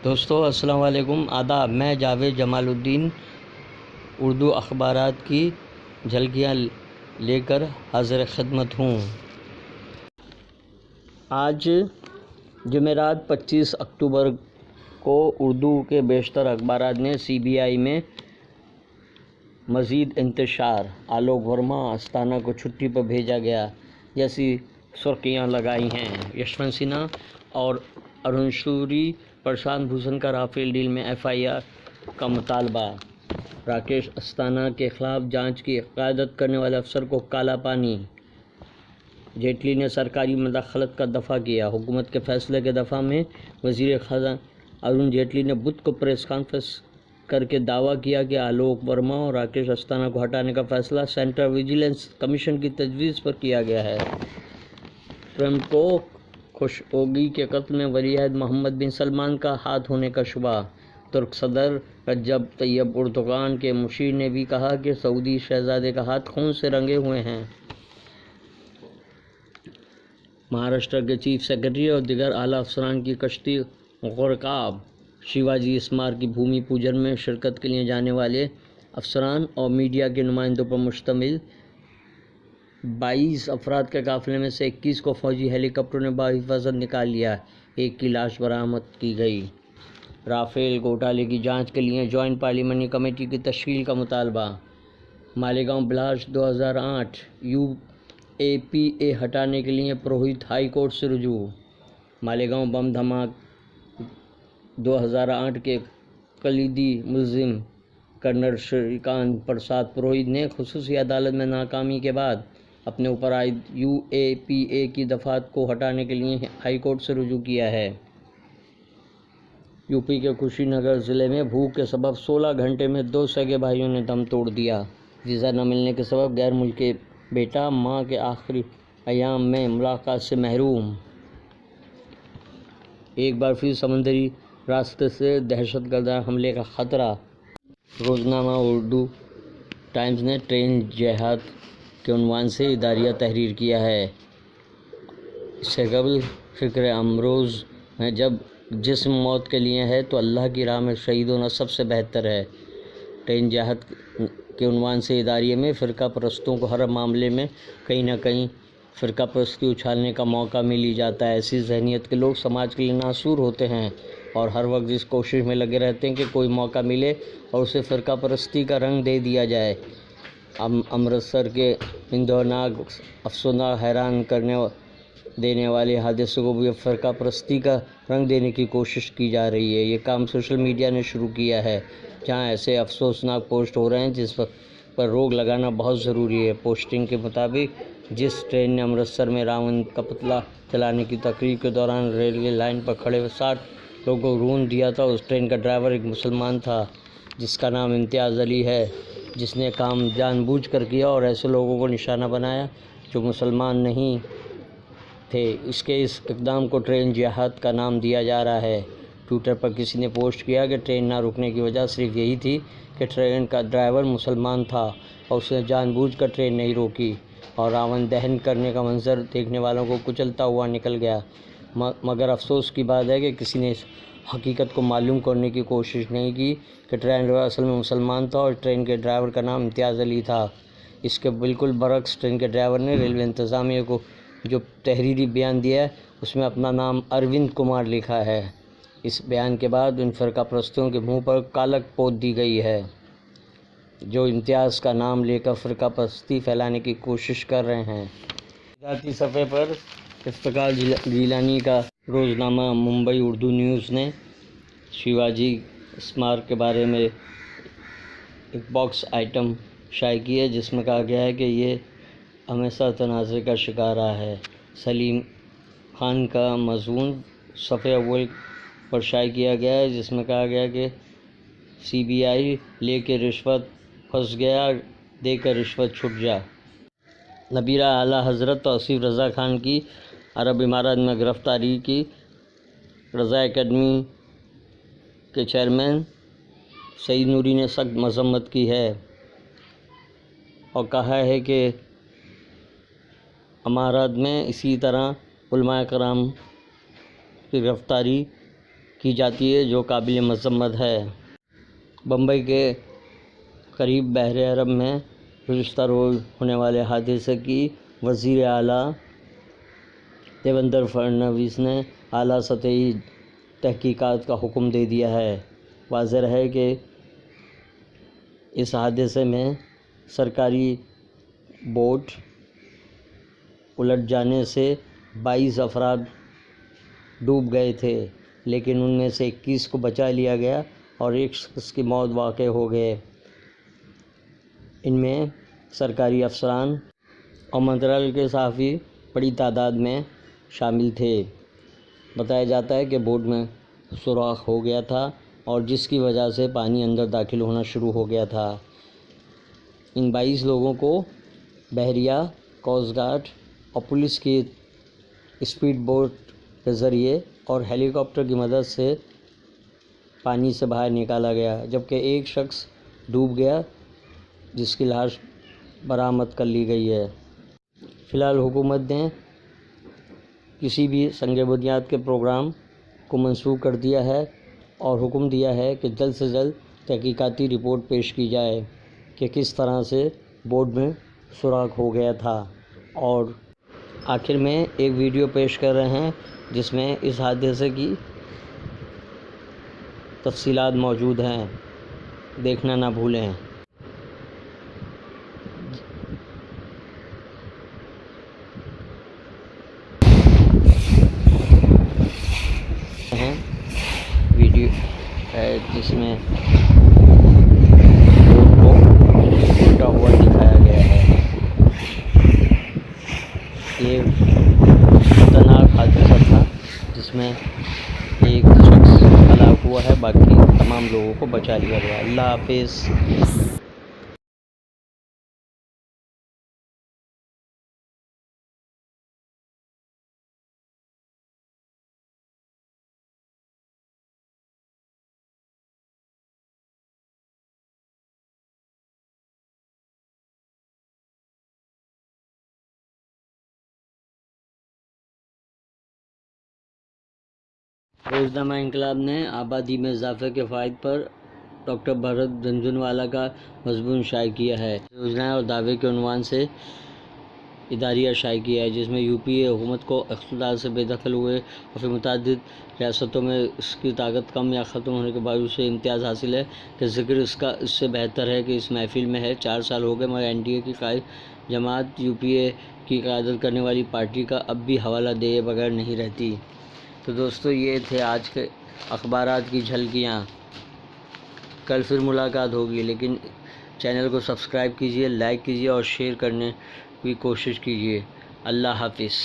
دوستو السلام علیکم، آداب۔ میں جاوید جمال الدین اردو اخبارات کی جھلکیاں لے کر حاضر خدمت ہوں۔ آج جمعرات 25 اکتوبر کو اردو کے بیشتر اخبارات نے سی بی آئی میں مزید انتشار، آلوک ورما استھانہ کو چھٹی پر بھیجا گیا جیسی سرخیاں لگائی ہیں۔ یشونت سنہا اور ارون شوری، پرشانت بھوشن کا رافیل ڈیل میں ایف آئی آر کا مطالبہ، راکیش استھانہ کے خلاف جانچ کی قیادت کرنے والے افسر کو کالا پانی، جیٹلی نے سرکاری مداخلت کا دفاع کیا۔ حکومت کے فیصلے کے دفاع میں وزیر خزانہ ارون جیٹلی نے بدھ کو پریس کانفرنس کر کے دعویٰ کیا کہ آلوک ورما اور راکیش استھانہ کو ہٹانے کا فیصلہ سینٹرل ویجیلنس کمیشن کی تجویز پر کیا گیا ہے۔ ٹرمپ کو خشوگی کے قتل میں ولی عہد محمد بن سلمان کا ہاتھ ہونے کا شبہ، ترک صدر رجب طیب اردوغان کے مشیر نے بھی کہا کہ سعودی شہزادے کا ہاتھ خون سے رنگے ہوئے ہیں۔ مہاراشٹر کے چیف سیکرٹری اور دیگر اعلیٰ افسران کی کشتی غرقاب، شیواجی اسمارک کی بھومی پوجن میں شرکت کے لیے جانے والے افسران اور میڈیا کے نمائندوں پر مشتمل 22 افراد کے قافلے میں سے 21 کو فوجی ہیلی کاپٹروں نے بحفاظت نکال لیا، ایک کی لاش برآمد کی گئی۔ رافیل گھوٹالے کی جانچ کے لیے جوائنٹ پارلیمانی کمیٹی کی تشکیل کا مطالبہ، مالیگاؤں بلاسٹ 2008 یو اے پی اے ہٹانے کے لیے پروہت ہائی کورٹ سے رجوع۔ مالیگاؤں بم دھماکہ 2008 کے کلیدی ملزم کرنل شری کانت پرساد پروہت نے خصوصی عدالت میں ناکامی کے بعد اپنے اوپر عائد یو اے پی اے کی دفعات کو ہٹانے کے لیے ہائی کورٹ سے رجوع کیا ہے۔ یو پی کے کشی نگر ضلع میں بھوک کے سبب 16 گھنٹے میں 2 سگے بھائیوں نے دم توڑ دیا۔ ویزا نہ ملنے کے سبب غیر ملکی بیٹا ماں کے آخری ایام میں ملاقات سے محروم۔ ایک بار پھر سمندری راستے سے دہشت گردانہ حملے کا خطرہ۔ روزنامہ اردو ٹائمز نے ٹرین جہاد کے عنوان سے اداریہ تحریر کیا ہے۔ اس سے قبل فکر امروز میں جب جسم موت کے لیے ہے تو اللہ کی راہ میں شہید ہونا سب سے بہتر ہے۔ ٹرین جہاد کے عنوان سے اداریے میں فرقہ پرستوں کو ہر معاملے میں کہیں نہ کہیں فرقہ پرستی اچھالنے کا موقع مل ہی جاتا ہے۔ ایسی ذہنیت کے لوگ سماج کے لیے ناسور ہوتے ہیں اور ہر وقت اس کوشش میں لگے رہتے ہیں کہ کوئی موقع ملے اور اسے فرقہ پرستی کا رنگ دے دیا جائے۔ امرتسر کے اندھوناک، افسوسناک، حیران کرنے دینے والے حادثے کو بھی فرقہ پرستی کا رنگ دینے کی کوشش کی جا رہی ہے۔ یہ کام سوشل میڈیا نے شروع کیا ہے، جہاں ایسے افسوسناک پوسٹ ہو رہے ہیں جس پر روک لگانا بہت ضروری ہے۔ پوسٹنگ کے مطابق جس ٹرین نے امرتسر میں راون کا پتلا جلانے کی تقریب کے دوران ریلوے لائن پر کھڑے 60 لوگوں کو رون دیا تھا، اس ٹرین کا ڈرائیور ایک مسلمان تھا جس کا نام امتیاز علی ہے، جس نے کام جان بوجھ کر کیا اور ایسے لوگوں کو نشانہ بنایا جو مسلمان نہیں تھے۔ اس اقدام کو ٹرین جہاد کا نام دیا جا رہا ہے۔ ٹویٹر پر کسی نے پوسٹ کیا کہ ٹرین نہ رکنے کی وجہ صرف یہی تھی کہ ٹرین کا ڈرائیور مسلمان تھا اور اس نے جان بوجھ کر ٹرین نہیں روکی اور راون دہن کرنے کا منظر دیکھنے والوں کو کچلتا ہوا نکل گیا۔ مگر افسوس کی بات ہے کہ کسی نے اس حقیقت کو معلوم کرنے کی کوشش نہیں کی کہ ٹرین ڈرائیور اصل میں مسلمان تھا اور ٹرین کے ڈرائیور کا نام امتیاز علی تھا۔ اس کے بالکل برعکس ٹرین کے ڈرائیور نے ریلوے انتظامیہ کو جو تحریری بیان دیا ہے اس میں اپنا نام اروند کمار لکھا ہے۔ اس بیان کے بعد ان فرقہ پرستوں کے منہ پر کالک پوت دی گئی ہے جو امتیاز کا نام لے کر فرقہ پرستی پھیلانے کی کوشش کر رہے ہیں۔ ذاتی صفحے پر افتخار گیلانی کا روزنامہ ممبئی اردو نیوز نے شیواجی اسمارک کے بارے میں ایک باکس آئٹم شائع کی ہے جس میں کہا گیا ہے کہ یہ ہمیشہ تنازع کا شکار رہا ہے۔ سلیم خان کا مضمون صفحہ اول پر شائع کیا گیا ہے جس میں کہا گیا کہ سی بی آئی لے کے رشوت پھنس گیا، دے کر رشوت چھٹ جا۔ نبیرہ اعلیٰ حضرت توصیف رضا خان کی عرب امارات میں گرفتاری کی رضا اکیڈمی کے چیئرمین سعید نوری نے سخت مذمت کی ہے اور کہا ہے کہ امارات میں اسی طرح علماء کرام کی گرفتاری کی جاتی ہے جو قابل مذمت ہے۔ بمبئی کے قریب بحر عرب میں گزشتہ روز ہونے والے حادثے کی وزیر اعلیٰ دیویندر فڈنویس نے اعلیٰ سطحی تحقیقات کا حکم دے دیا ہے۔ واضح ہے کہ اس حادثے میں سرکاری بوٹ الٹ جانے سے 22 افراد ڈوب گئے تھے، لیکن ان میں سے 21 کو بچا لیا گیا اور ایک شخص کی موت واقع ہو گئی۔ ان میں سرکاری افسران اور منترال کے صحافی بڑی تعداد میں شامل تھے۔ بتایا جاتا ہے کہ بوٹ میں سوراخ ہو گیا تھا اور جس کی وجہ سے پانی اندر داخل ہونا شروع ہو گیا تھا۔ ان 22 لوگوں کو بحریہ، کوسٹ گارڈ اور پولیس کی اسپیڈ بوٹ کے ذریعے اور ہیلی کاپٹر کی مدد سے پانی سے باہر نکالا گیا، جبکہ ایک شخص ڈوب گیا جس کی لاش برآمد کر لی گئی ہے۔ فی الحال حکومت نے کسی بھی سنگ بنیاد کے پروگرام کو منسوخ کر دیا ہے اور حکم دیا ہے کہ جلد سے جلد تحقیقاتی رپورٹ پیش کی جائے کہ کس طرح سے بوٹ میں سوراخ ہو گیا تھا۔ اور آخر میں ایک ویڈیو پیش کر رہے ہیں جس میں اس حادثے کی تفصیلات موجود ہیں، دیکھنا نہ بھولیں۔ ویڈیو ہے جس میں بوٹ کو الٹا ہوا دکھایا گیا ہے۔ یہ خطرناک حادثہ تھا جس میں ایک شخص ہلاک ہوا ہے، باقی تمام لوگوں کو بچا لیا گیا۔ اللہ حافظ۔ روزنامہ انقلاب نے آبادی میں اضافے کے فوائد پر ڈاکٹر بھرت جھنجھونوالا کا مضمون شائع کیا ہے۔ یوجنا اور دعوے کے عنوان سے اداریہ شائع کیا ہے، جس میں یو پی اے حکومت کو اقتدار سے بے دخل ہوئے اور پھر متعدد ریاستوں میں اس کی طاقت کم یا ختم ہونے کے باوجود سے امتیاز حاصل ہے کہ ذکر اس سے بہتر ہے کہ اس محفل میں ہے۔ 4 سال ہو گئے مگر این ڈی اے کی قائد جماعت یو پی اے کی قیادت کرنے والی پارٹی کا اب بھی حوالہ دیے بغیر نہیں رہتی۔ تو دوستو، یہ تھے آج کے اخبارات کی جھلکیاں۔ کل پھر ملاقات ہوگی، لیکن چینل کو سبسکرائب کیجیے، لائک کیجیے اور شیئر کرنے کی کوشش کیجیے۔ اللہ حافظ۔